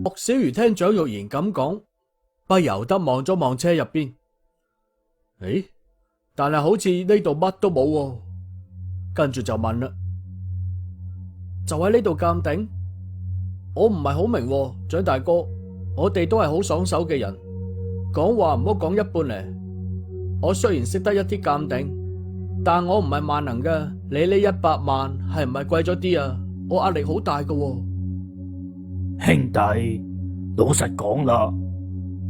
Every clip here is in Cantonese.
莫小魚聽蔣玉賢咁講，不由得望咗望車入邊。誒，但係好似呢度乜都冇喎。跟住就問啦，就喺呢度鑑定？我唔係好明喎，蔣大哥，我哋都係好爽手嘅人，講話唔好講一半咧。我雖然識得一啲鑑定，但我唔係萬能㗎。你呢100萬係唔係貴咗啲啊？我壓力好大㗎喎。兄弟，老實講啦，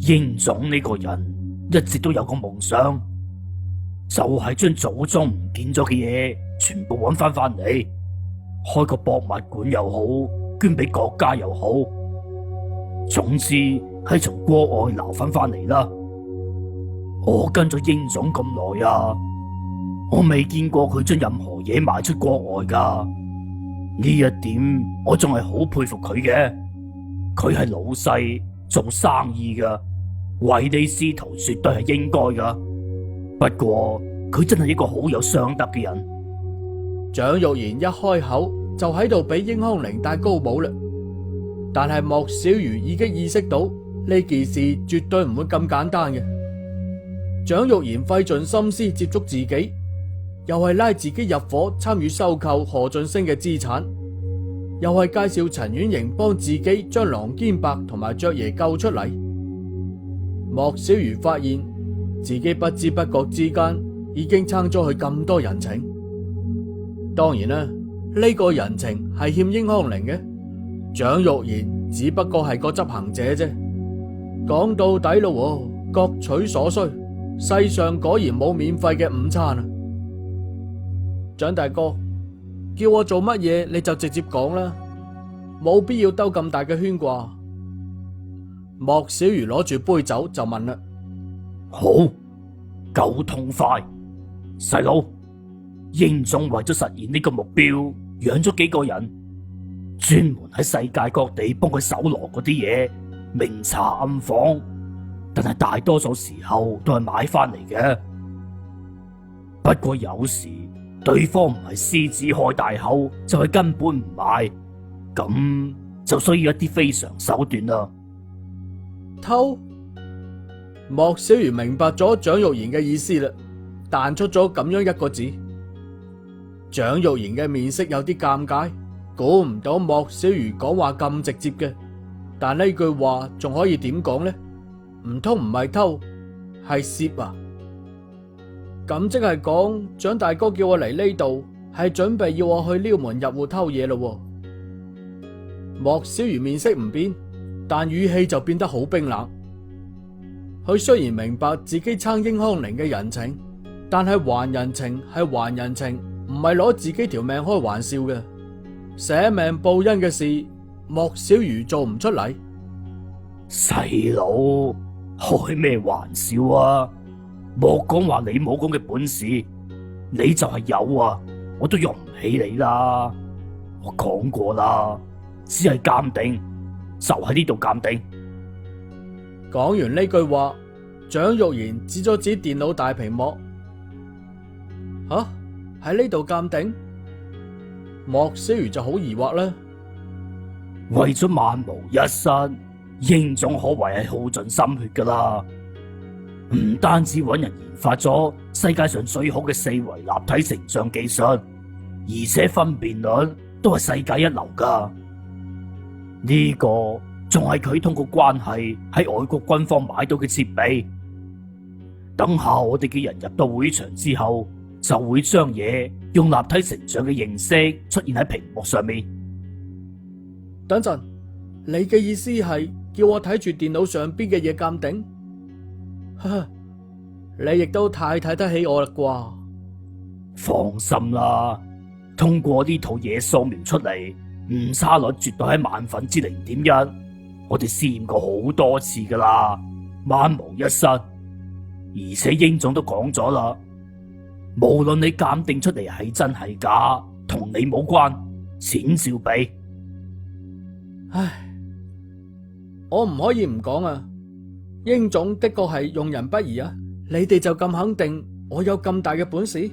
英總呢個人一直都有個夢想，就係將祖宗唔見咗嘅嘢全部揾翻嚟，開個博物館又好，捐俾國家又好，總之係從國外撈翻嚟啦。我跟咗英總咁耐啊，我未見過佢將任何嘢賣出國外噶，呢一點我仲係好佩服佢嘅。佢係老細，做生意噶，唯利是圖絕對係應該噶。不過佢真係一個好有商德嘅人。蔣玉賢一開口就喺度俾英康寧戴高帽啦，但係莫小魚已經意識到呢件事絕對唔會咁簡單嘅。蔣玉賢費盡心思接觸自己，又係拉自己入伙參與收購何俊升嘅資產，又係介紹陳婉瑩幫自己將郎堅伯同埋爵爺救出嚟。莫小魚發現自己不知不覺之間已經撐咗佢咁多人情。當然啦，呢個人情係欠英康寧嘅，蔣玉賢只不過係個執行者啫。講到底咯，各取所需，世上果然冇免費嘅午餐啊！蔣大哥，叫我做乜嘢你就直接講啦，冇必要兜咁大嘅圈啩。莫小魚攞住杯酒就問啦：好，夠痛快，細佬，英總為咗實現呢個目標，養咗幾個人，專門喺世界各地幫佢搜羅嗰啲嘢，明查暗訪，但係大多數時候都係買翻嚟嘅。不過有時對方唔係獅子開大口，就係根本唔買，咁就需要一啲非常手段啦。偷？莫小魚明白咗蔣玉賢嘅意思啦，彈出咗咁樣一個字。蔣玉賢嘅面色有啲尷尬，估唔到莫小魚講話咁直接嘅，但呢句話仲可以點講呢？唔通唔係偷，係竊啊？咁即係講蔣大哥叫我嚟呢度，係準備要我去撩門入戶偷嘢咯。莫小魚面色唔變，但語氣就變得好冰冷。佢雖然明白自己撐英康寧嘅人情，但係還人情係還人情，唔係攞自己條命開玩笑嘅。捨命報恩嘅事，莫小魚做唔出嚟。細佬，開咩玩笑啊？莫講話你冇咁嘅本事，你就係有啊，我都用唔起你啦。我講過啦，只係鑑定，就喺呢度鑑定。講完呢句話，蔣玉賢指咗指電腦大屏幕。吓，喺呢度鑑定？莫小魚就好疑惑啦。為咗萬無一失，英總可謂係耗盡心血噶啦。唔單止揾人研發咗世界上最好嘅4維立體成像技術，而且分辨率都係世界一流噶。呢個仲係佢通過關係喺外國軍方買到嘅設備。等下我哋嘅人入到會場之後，就會將嘢用立體成像嘅形式出現喺屏幕上面。等陣，你嘅意思係叫我睇住電腦上邊嘅嘢鑑定？呵呵，你亦都太睇得起我啦啩？放心啦，通過呢套嘢掃描出嚟，誤差率絕對係0.1%。我哋試驗過好多次噶啦，萬無一失。而且英總都講咗啦，無論你鑑定出嚟係真係假，同你冇關，錢照俾。唉，我唔可以唔講啊！英總的確係用人不疑啊！你哋就咁肯定我有咁大嘅本事？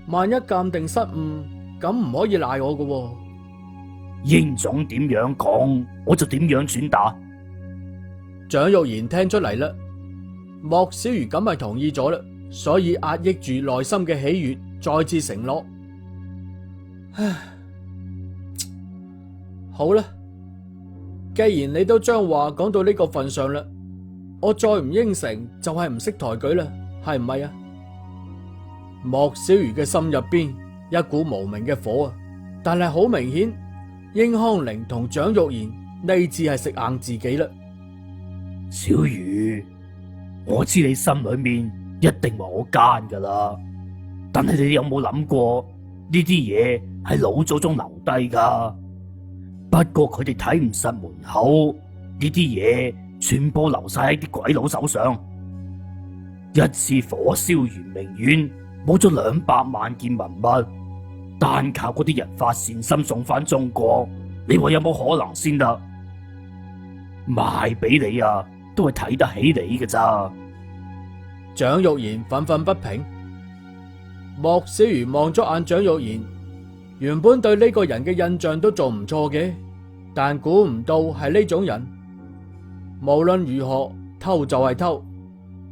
萬一鑑定失誤，咁唔可以賴我噶喎。英總點樣講，我就點樣轉達。蔣玉賢聽出嚟啦，莫小魚咁咪同意咗啦，所以壓抑住內心嘅喜悅，再次承諾。唉，好啦，既然你都將話講到呢個份上啦，我再唔應承就係唔識抬舉啦，係唔係啊？莫小魚嘅心入邊一股無名嘅火啊，但係好明顯，英康陵同蔣玉賢呢次係食硬自己啦。小魚，我知你心裏面一定話我奸噶啦，但係你有冇諗過呢啲嘢係老祖宗留低噶？不過佢哋睇唔實門口，呢啲嘢全部留晒喺啲鬼佬手上。一次火燒圓明園，冇咗200萬件文物，單靠嗰啲人發善心送翻中國，你話有冇可能先得？賣俾你啊，都係睇得起你嘅咋。蔣玉賢憤憤不平，莫小魚望咗眼蔣玉賢，原本對呢個人嘅印象都仲唔錯嘅，但估唔到係呢種人。無論如何，偷就係偷，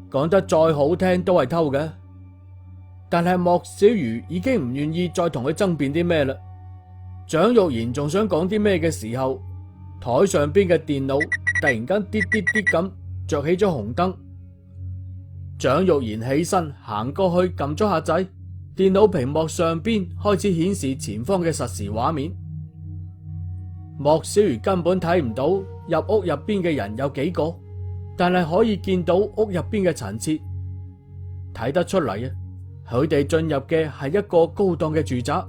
講得再好聽都係偷嘅。但係莫小魚已經唔願意再同佢爭辯啲咩啦。蔣玉賢仲想講啲咩嘅時候，台上邊嘅電腦突然間啲啲啲咁着起咗紅燈。蔣玉賢起身行過去撳咗下掣，電腦屏幕上邊開始顯示前方嘅實時畫面。莫小魚根本睇唔到入屋入邊嘅人有幾個，但係可以見到屋入邊嘅陳設，睇得出嚟啊！佢哋進入嘅係一個高檔嘅住宅，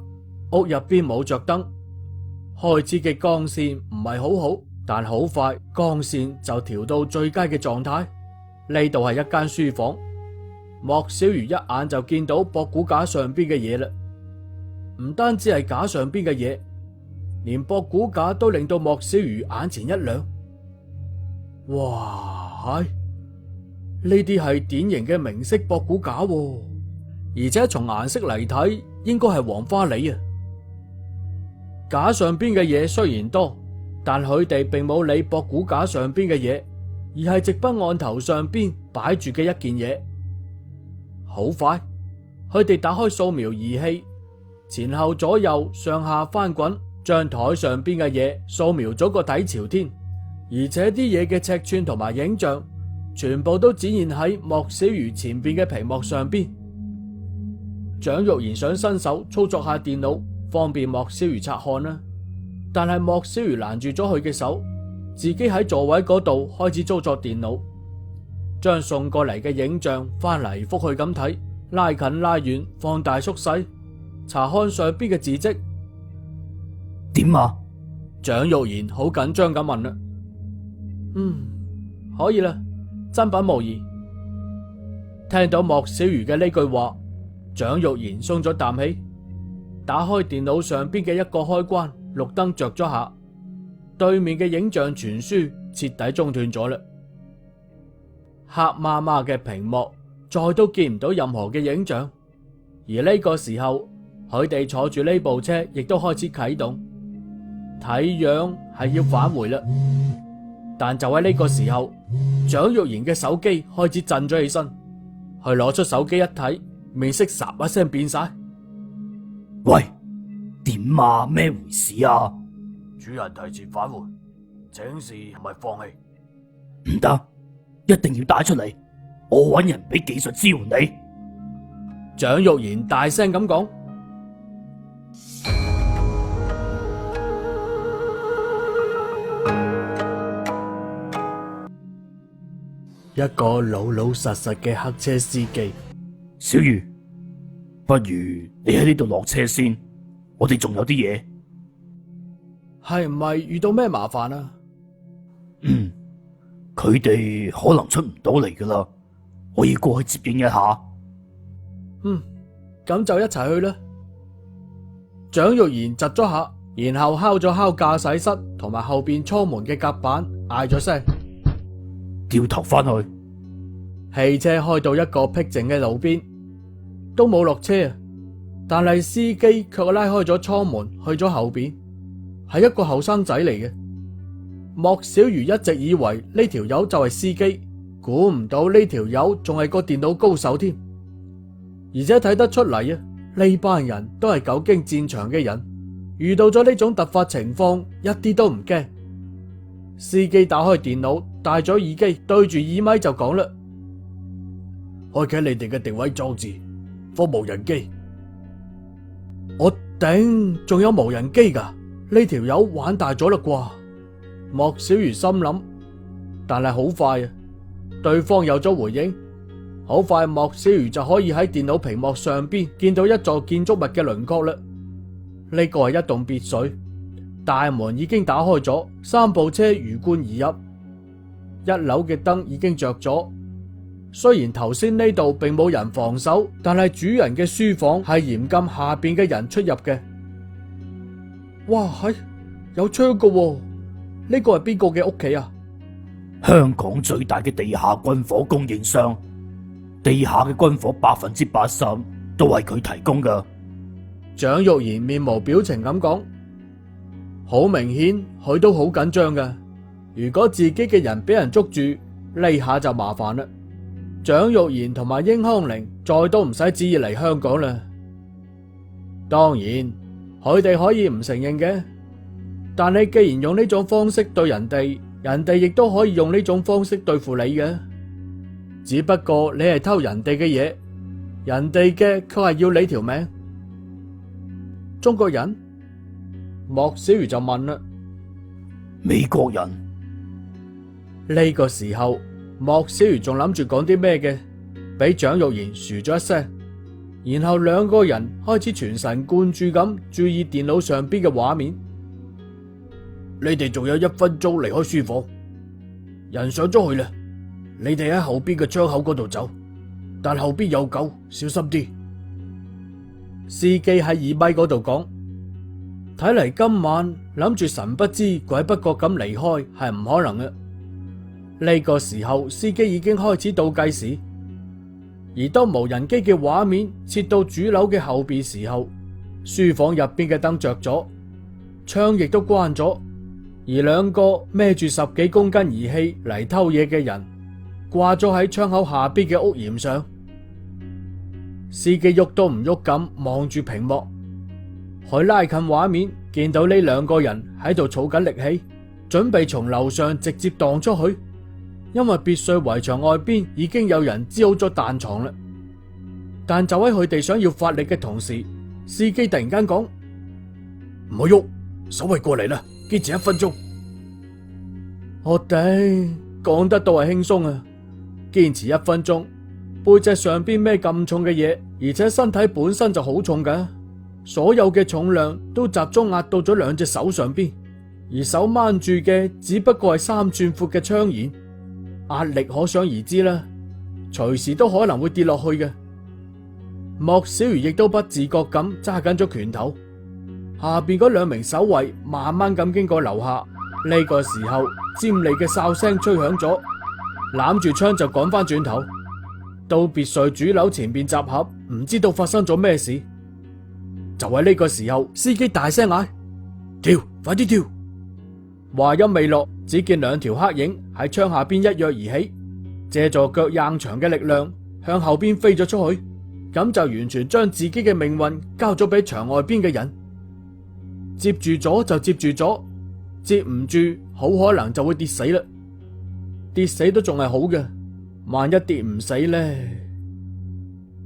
屋入邊冇着燈，開始嘅光線唔係好好，但好快光線就調到最佳嘅狀態。呢度係一間書房，莫小魚一眼就見到博古架上邊嘅嘢啦。唔單止係架上邊嘅嘢，連博古架都令到莫小魚眼前一亮。哇，呢啲係典型嘅明式博古架喎，而且從顏色嚟睇，應該係黃花梨啊。架上邊嘅嘢雖然多，但佢哋並冇理博古架上邊嘅嘢，而係直奔案頭上邊擺住嘅一件嘢。好快，佢哋打開掃描儀器，前後左右上下翻滾，將台上邊嘅嘢掃描咗個底朝天，而且啲嘢嘅尺寸同埋影像全部都展現喺莫小魚前邊嘅屏幕上邊。蔣玉賢想伸手操作下電腦，方便莫小魚察看啦，但係莫小魚攔住咗佢嘅手，自己喺座位嗰度開始操作電腦，將送過嚟嘅影像翻嚟覆去咁睇，拉近拉遠，放大縮細，查看上邊嘅字跡。點啊？蔣玉賢好緊張咁問啦。可以啦，真品無疑。聽到莫小魚嘅呢句話，蔣玉賢鬆咗啖氣，打開電腦上邊嘅一個開關，綠燈着咗下，對面嘅影像傳輸徹底中斷咗啦。黑麻麻嘅屏幕，再都見唔到任何嘅影像。而呢個時候，佢哋坐住呢部車亦都開始啟動，睇樣係要返回啦。但就喺呢個時候，蔣玉賢嘅手機開始震咗起身，佢攞出手機一睇，面色霎一聲變晒。喂，點啊？咩回事啊？主人提前返回，請示係咪放棄？唔得，一定要打出嚟，我搵人俾技術支援你。蔣玉賢大聲咁講。一個老老實實嘅黑車司機。小魚，不如你喺呢度落車先，我哋仲有啲嘢。係唔係遇到咩麻煩啊？佢哋可能出唔到嚟噶啦，我要過去接應一下。咁就一齊去啦。蔣玉賢窒咗下，然後敲咗敲駕駛室同埋後邊艙門嘅甲板，嗌咗聲，掉頭翻去。汽車開到一個僻靜嘅路邊，都冇落車啊，但係司機卻拉開咗艙門去咗後邊。係一個後生仔嚟嘅。莫小魚一直以為呢條友就係司機，估唔到呢條友仲係個電腦高手添，而且睇得出嚟啊，呢班人都係久經戰場嘅人，遇到咗呢種突發情況一啲都唔驚。司機打開電腦，戴咗耳機，對住耳咪就講啦：開啟你哋嘅定位裝置，放無人機。我頂，仲有無人機㗎？呢條友玩大咗啦啩？莫小魚心諗，但係好快啊，對方有咗回應。好快，莫小魚就可以喺電腦屏幕上邊見到一座建築物嘅輪廓啦。呢個係一棟別墅，大門已經打開咗，3部車魚貫而入。1樓嘅燈已經着咗，雖然頭先呢度並冇人防守，但係主人嘅書房係嚴禁下邊嘅人出入嘅。哇，係有窗㗎喎，呢個係邊個嘅屋企啊？香港最大嘅地下軍火供應商，地下嘅軍火80%都係佢提供㗎。蔣玉賢面無表情咁講，好明顯佢都好緊張㗎。如果自己嘅人俾人捉住，呢下就麻煩啦。蔣玉賢同埋英康寧再都唔使旨意嚟香港啦。當然，佢哋可以唔承認嘅，但你既然用呢種方式對人哋，人哋亦都可以用呢種方式對付你嘅。只不過你係偷人哋嘅嘢，人哋嘅佢係要你條命。中國人？莫小魚就問啦。美國人。呢個時候，莫小魚仲諗住講啲咩嘅，俾蔣玉賢噓咗一聲，然後兩個人開始全神貫注咁注意電腦上邊嘅畫面。你哋仲有1分鐘離開書房，人上咗去啦。你哋喺後邊嘅窗口嗰度走，但後邊有狗，小心啲。司機喺耳咪嗰度講，睇嚟今晚諗住神不知鬼不覺咁離開係唔可能嘅。呢個時候，司機已經開始倒計時，而當無人機嘅畫面切到主樓嘅後邊時候，書房入邊嘅燈着咗，窗亦都關咗，而2個孭住10幾公斤儀器嚟偷嘢嘅人掛咗喺窗口下邊嘅屋檐上。司機喐都唔喐咁望住屏幕，佢拉近畫面，見到呢2個人喺度儲緊力氣，準備從樓上直接蕩出去。因為別墅圍牆外邊已經有人支好咗彈床啦，但就喺佢哋想要發力嘅同時，司機突然間講：唔好喐，守衛過嚟啦，堅持1分鐘。我頂，講得到係輕鬆啊，堅持1分鐘，背脊上邊孭咁重嘅嘢，而且身體本身就好重㗎，所有嘅重量都集中壓到咗2隻手上邊，而手掹住嘅只不過係3寸闊嘅窗沿。壓力可想而知啦，隨時都可能會跌落去嘅。莫小魚亦都不自覺咁揸緊咗拳頭，下邊嗰2名守衛慢慢咁經過樓下。呢個時候，尖利嘅哨聲吹響咗，攬住槍就趕翻轉頭，到別墅主樓前邊集合，唔知道發生咗咩事。就喺呢個時候，司機大聲嗌：跳，快啲跳！話音未落，只見2條黑影喺窗下邊一躍而起，借助腳硬牆嘅力量向後邊飛咗出去，咁就完全將自己嘅命運交咗俾牆外邊嘅人。接住咗就接住咗，接唔住好可能就會跌死啦。跌死都仲係好嘅，萬一跌唔死呢？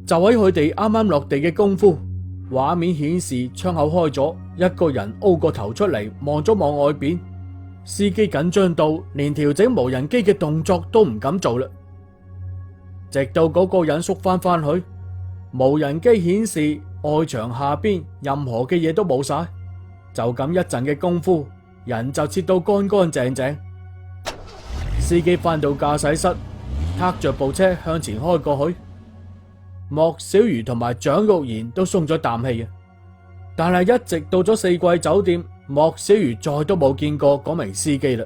就喺佢哋啱啱落地嘅功夫，畫面顯示窗口開咗，一個人凹個頭出嚟望咗望外邊。司機緊張到連調整無人機嘅動作都唔敢做啦，直到嗰個人縮翻去，無人機顯示外牆下邊任何嘅嘢都冇晒，就咁一陣嘅功夫，人就切到乾乾淨淨。司機翻到駕駛室，撻着部車向前開過去。莫小魚同埋蔣玉賢都鬆咗啖氣啊，但係一直到咗4季酒店，莫小魚再都冇見過嗰名司機啦。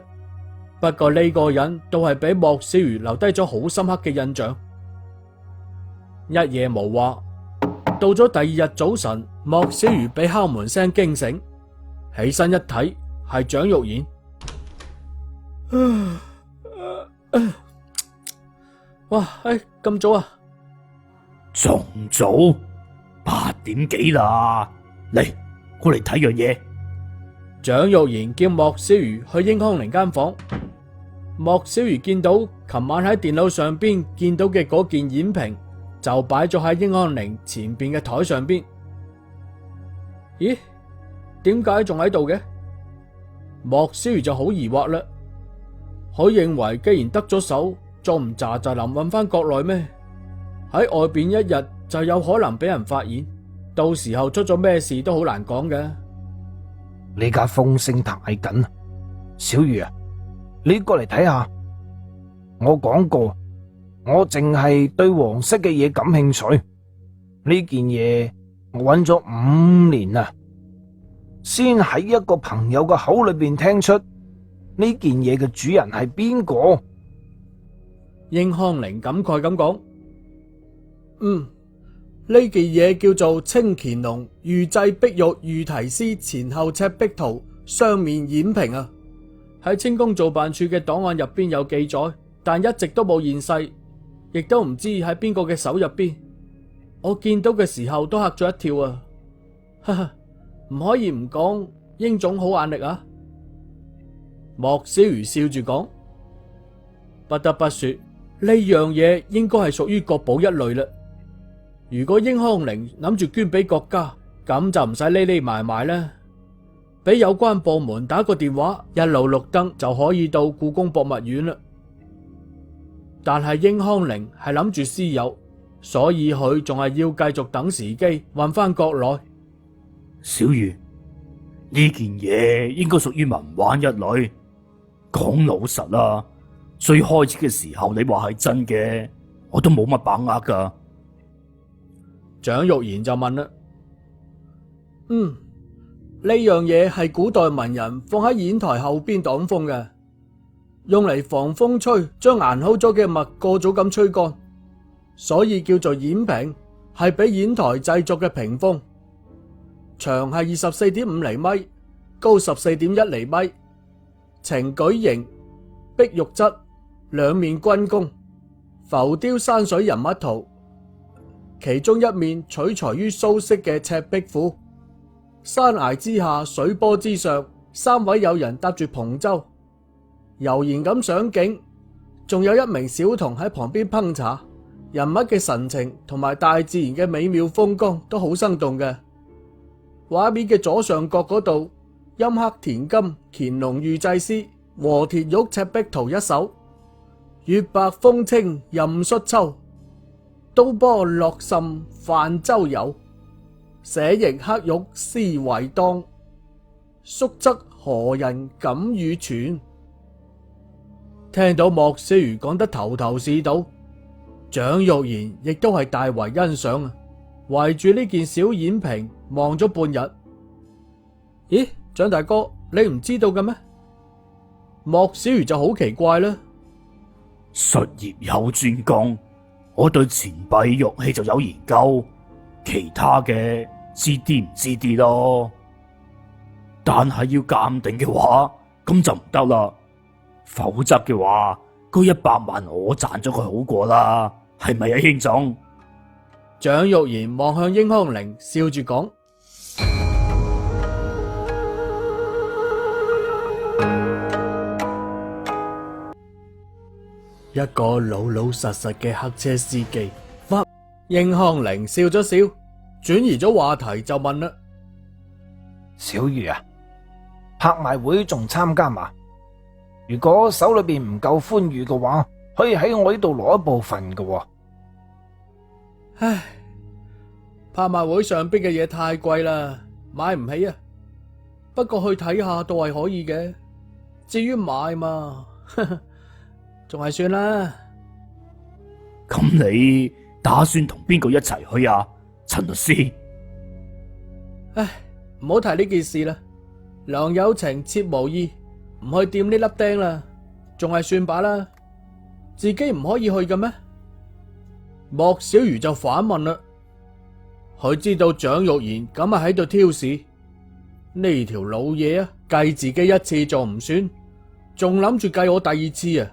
不過呢個人都係俾莫小魚留低咗好深刻嘅印象。一夜無話，到咗第2日早晨，莫小魚俾敲門聲驚醒，起身一睇，係蔣玉賢。哇，咁早啊？仲早，8點幾啦。嚟，過嚟睇樣嘢。蔣玉賢叫莫小魚去英康寧間房。莫小魚見到琴晚喺電腦上邊見到嘅嗰件演評，就擺咗喺英康寧前邊嘅台上邊。咦？點解仲喺度嘅？莫小魚就好疑惑啦。佢認為既然得咗手，仲唔喳喳臨運翻國內咩？喺外邊一日就有可能俾人發現，到時候出咗咩事都好難講嘅。呢架風聲太緊，小魚啊，你過嚟睇下。我講過，我淨係對黃色嘅嘢感興趣。呢件嘢我揾咗5年啦，先喺一個朋友嘅口裏邊聽出呢件嘢嘅主人係邊個。英康寧感慨咁講：呢件嘢叫做清乾隆御製碧玉御題詩前後赤壁圖雙面演評啊！喺清宮造辦處嘅檔案入邊有記載，但一直都冇現世，亦都唔知喺邊個嘅手入邊。我見到嘅時候都嚇咗一跳啊！哈哈，唔可以唔講，英總好眼力啊！莫小魚笑住講：不得不說，呢樣嘢應該係屬於國寶一類啦。如果英康寧諗住捐俾國家，咁就唔使匿匿埋埋啦，俾有關部門打個電話，一路綠燈就可以到故宮博物院啦。但係英康寧係諗住私有，所以佢仲係要繼續等時機運翻國內。小魚，呢件嘢應該屬於文玩一類。講老實啦，最開始嘅時候你話係真嘅，我都冇乜把握噶。蔣玉賢就問啦：呢樣嘢係古代文人放喺演台後邊擋風嘅，用嚟防風吹，將研好咗嘅墨過早咁吹乾，所以叫做演評，係俾演台製作嘅屏風，長係24.5厘米，高14.1厘米，呈矩形，碧玉質，兩面均弓，浮雕山水人物圖。其中一面取材於蘇式嘅赤壁賦，山崖之下，水波之上，3位友人搭住蓬舟，悠然咁賞景，仲有一名小童喺旁邊烹茶，人物嘅神情同埋大自然嘅美妙風光都好生動嘅。畫面嘅左上角嗰度，陰刻填金乾隆御製詩和田玉赤壁圖一首，月白風清任率秋，刀波落甚泛舟遊，寫亦刻玉詩為當，宿則何人敢與傳？聽到莫小魚講得頭頭是道，蔣玉賢亦都係大為欣賞啊！圍住呢件小演評望咗半日。咦，蔣大哥，你唔知道嘅咩？莫小魚就好奇怪啦。術業有專攻，我對錢幣玉器就有研究，其他嘅知啲唔知啲咯。但係要鑑定嘅話，咁就唔得啦。否則嘅話，嗰100萬我賺咗佢好過啦，係咪啊，兄總？蔣玉賢望向英康寧，笑住講：一個老老實實嘅黑車司機。英康寧笑咗笑，轉移咗話題就問啦：小魚啊，拍賣會仲參加嘛？如果手裏邊唔夠寬裕嘅話，可以喺我呢度攞一部分嘅喎。唉，拍賣會上邊嘅嘢太貴啦，買唔起啊。不過去睇下都係可以嘅。至於買嘛，仲係算啦。咁你打算同邊個一齊去啊，陳律師？唉，唔好提呢件事啦。郎有情，妾無意，唔去掂呢粒釘啦，仲係算罷啦。自己唔可以去嘅咩？莫小魚就反問啦。佢知道蔣玉賢咁係喺度挑事，呢條老嘢啊，計自己一次仲唔算，仲諗住計我第二次啊！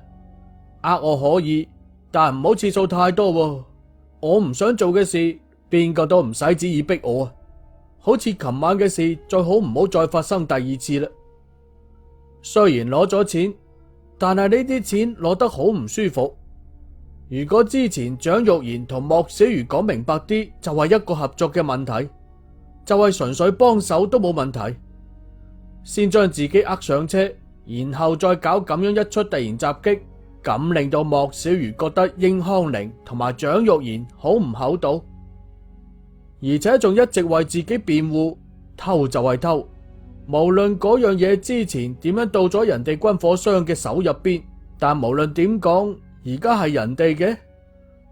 呃我可以，但唔好次數太多喎。我唔想做嘅事，邊個都唔使旨意逼我啊！好似琴晚嘅事，最好唔好再發生第二次啦。雖然攞咗錢，但係呢啲錢攞得好唔舒服。如果之前蔣玉賢同莫小魚講明白啲，就係一個合作嘅問題，就係純粹幫手都冇問題。先將自己呃上車，然後再搞咁樣一出突然襲擊，咁令到莫小魚覺得應康寧同埋蔣玉賢好唔厚道，而且仲一直為自己辯護，偷就係偷，無論嗰樣嘢之前點樣到咗人哋軍火商嘅手入邊，但無論點講，而家係人哋嘅，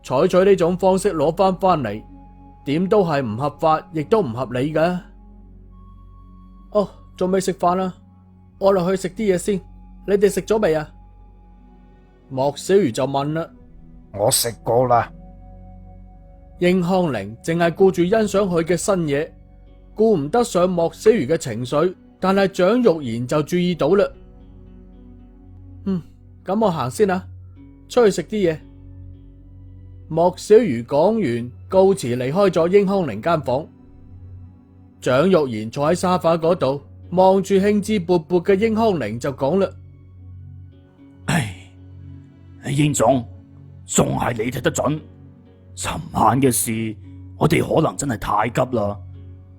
採取呢種方式攞翻嚟，點都係唔合法，亦都唔合理㗎。哦，仲未食飯啊？我落去食啲嘢先。你哋食咗未啊？莫小魚就問啦。我食過啦。應康寧淨係顧住欣賞佢嘅新嘢，顧唔得上莫小魚嘅情緒，但係蔣玉賢就注意到啦。咁我行先啦。出去食啲嘢。莫小魚講完，告辭離開咗應康寧間房。蔣玉賢坐喺沙發嗰度，望住興致勃勃嘅應康寧就講啦：唉，應總，仲係你睇得準。尋晚嘅事，我哋可能真係太急啦。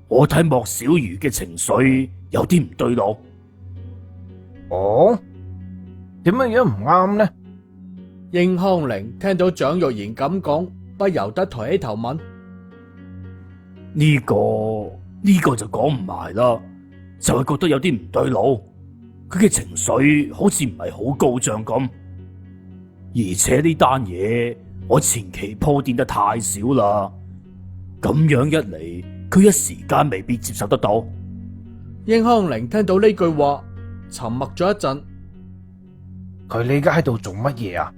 我睇莫小魚嘅情緒有啲唔對路。哦，點樣唔啱呢？應康寧聽到蔣玉賢咁講，不由得抬起頭問：呢個就講唔埋啦，就係覺得有啲唔對路。佢嘅情緒好似唔係好高漲咁，而且呢單嘢我前期鋪墊得太少啦，咁樣一嚟，佢一時間未必接受得到。應康寧聽到呢句話，沉默咗一陣。佢而家喺度做乜嘢啊？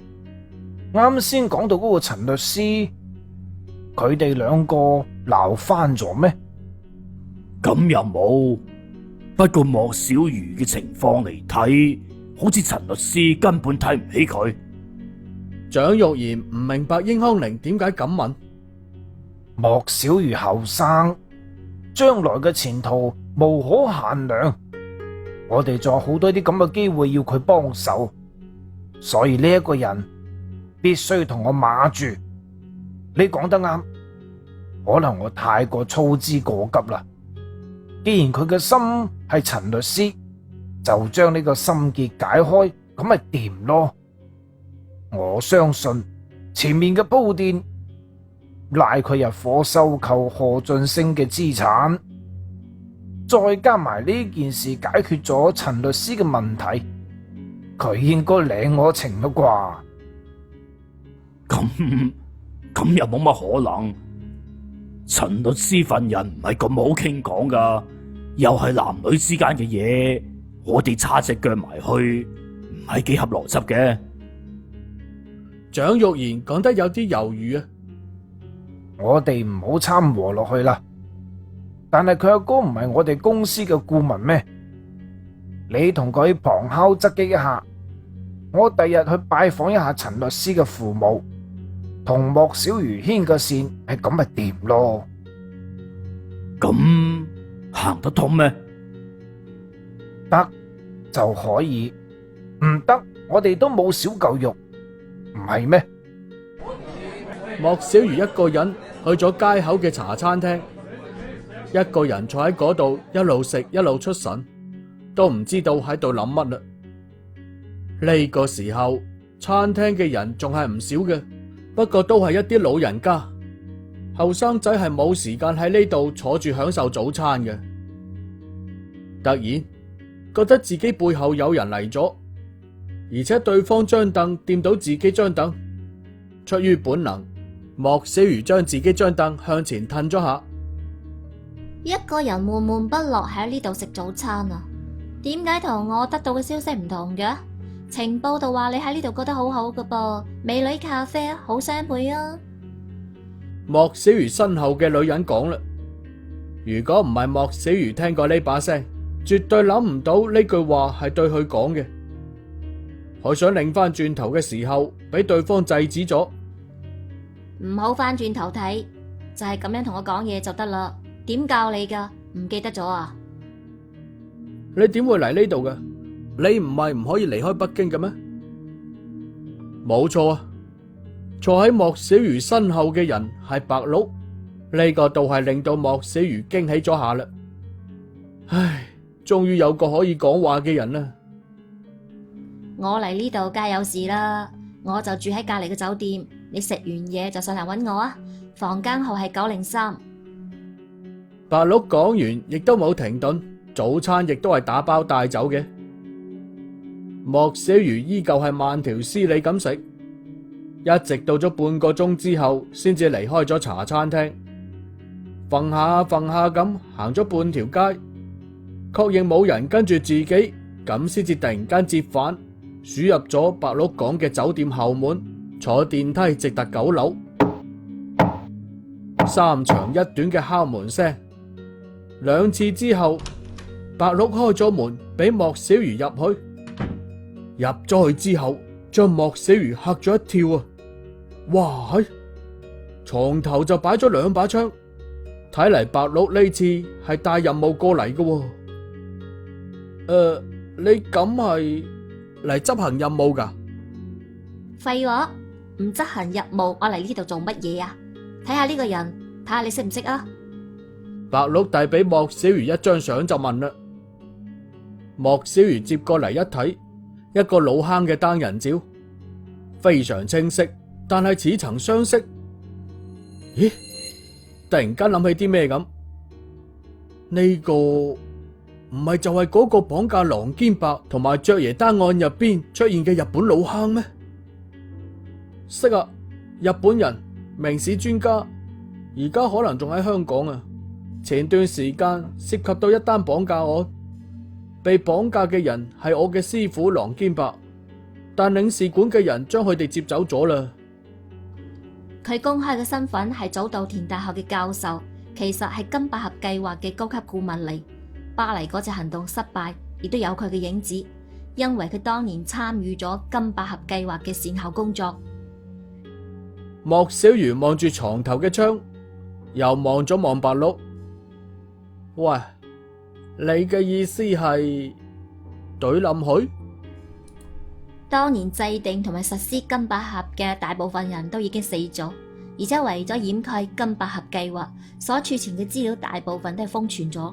啱先講到嗰個陳律師，佢哋兩個鬧翻咗咩？咁又冇，不過莫小魚嘅情況嚟睇，好似陳律師根本睇唔起佢。蔣玉賢唔明白應康寧點解咁問。莫小魚後生，將來嘅前途無可限量，我哋仲有好多啲咁嘅機會要佢幫手，所以呢一個人必須同我碼住。你講得啱，可能我太過操之過急啦。既然佢嘅心係陳律師，就將呢個心結解開，咁咪掂咯。我相信前面嘅鋪墊，拉佢入伙收購何俊升嘅資產，再加埋呢件事解決咗陳律師嘅問題，佢應該領我情啦啩？咁又冇乜可能。陳律師份人唔係咁好傾講噶，又係男女之間嘅嘢，我哋叉隻腳埋去，唔係幾合邏輯嘅。蔣玉賢講得有啲猶豫啊。我哋唔好摻和落去啦。但係佢阿哥唔係我哋公司嘅顧問咩？你同佢旁敲側擊一下，我第日去拜訪一下陳律師嘅父母，同莫小魚牽個線，係咁咪掂咯。咁行得通咩？得就可以，唔得我哋都冇少嚿肉，唔係咩？莫小魚一個人去咗街口嘅茶餐廳，一個人坐喺嗰度，一路食一路出神，都唔知道喺度諗乜啦。呢個時候，餐廳嘅人仲係唔少嘅，不過都係一啲老人家，後生仔係冇時間喺呢度坐住享受早餐嘅。突然覺得自己背後有人嚟咗，而且對方張凳掂到自己張凳，出於本能，莫小魚將自己張凳向前褪咗下。一個人悶悶不樂喺呢度食早餐啊？點解同我得到嘅消息唔同嘅？情報度話你喺呢度過得好好㗎噃，美女咖啡好相配啊！莫小魚身後嘅女人講啦，如果唔係莫小魚聽過呢把聲，絕對諗唔到呢句話係對佢講嘅。佢想擰翻轉頭嘅時候，俾對方制止咗。唔好翻轉頭睇，就係咁樣同我講嘢就得啦。點教你噶？唔記得咗啊？你點會嚟呢度嘅？你唔係唔可以離開北京嘅咩？冇錯啊，坐喺莫小魚身後嘅人係白鹿，呢個倒係令到莫小魚驚喜咗下啦。唉，終於有個可以講話嘅人啦。我嚟呢度梗有事啦，我就住喺隔籬嘅酒店，你食完嘢就上嚟搵我啊。房間號係903。白鹿講完，亦都冇停頓，早餐亦都係打包帶走嘅。莫小魚依舊係慢條斯理咁食，一直到咗半個鐘之後，先至離開咗茶餐廳，揈下揈下咁行咗半條街，確認冇人跟住自己，咁先至突然間折返，鼠入咗白鹿講嘅酒店後門，坐電梯直達9樓。三長一短嘅敲門聲，2次之後，白鹿開咗門俾莫小魚入去。入咗去之後，將莫小魚嚇咗一跳啊！哇，喺床頭就擺咗2把槍，睇嚟白鹿呢次係帶任務過嚟嘅。你咁係嚟執行任務噶？廢話，唔執行任務，我嚟呢度做乜嘢啊？睇下呢個人，睇下你識唔識啊？白鹿遞俾莫小魚一張相就問啦。莫小魚接過嚟一睇，一個老坑嘅單人照，非常清晰，但係似曾相識。咦？突然間諗起啲咩咁？呢個唔係就係嗰個綁架狼肩白同埋爵爺單案入邊出現嘅日本老坑咩？識啊，日本人，明史專家，而家可能仲喺香港啊。前段時間涉及到一單綁架案，被綁架嘅人係我嘅師傅狼肩白，但領事館嘅人將佢哋接走咗啦。佢公開嘅身份係早稻田大學嘅教授，其實係金百合計劃嘅高級顧問嚟。巴黎嗰隻行動失敗，亦都有佢嘅影子，因為佢當年參與咗金百合計劃嘅善後工作。莫小魚望住床頭嘅槍，又望咗望白鹿。喂，你嘅意思係懟冧佢？當年制定同埋實施金百合嘅大部分人都已經死咗，而且為咗掩蓋金百合計劃所儲存嘅資料，大部分都係封存咗。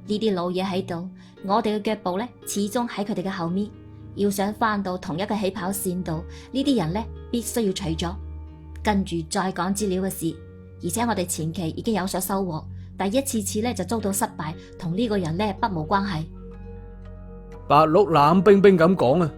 呢啲老嘢喺度，我哋嘅腳步呢始終喺佢哋嘅後面。要想翻到同一個起跑線度，呢啲人呢必須要除咗，跟住再講資料嘅事。而且我哋前期已經有所收穫，但一次次呢就遭到失敗，同呢個人呢不無關係。白鹿冷冰冰咁講啊！